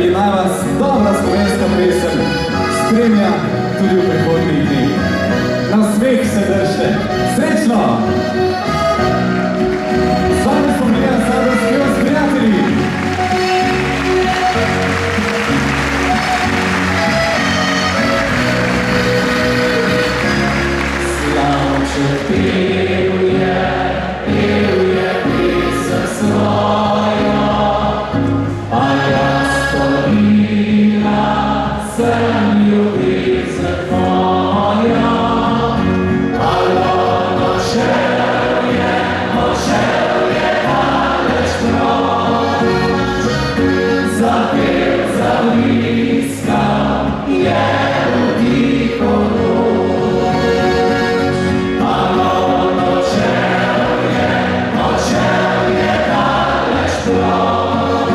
in naj vas dobra slovenska pesem spremlja tudi v prihodnjih dneh. Na smeh se držite. Srečno! Z vami smo bili Ansambel Skrivaj s prijatelji. Slavče pil je pesem svojo, a jaz povila sem ljubezen tvojo. Alono šel je daleč proč, zapel, zaviskal je vdiho noč. Alono šel je daleč proč,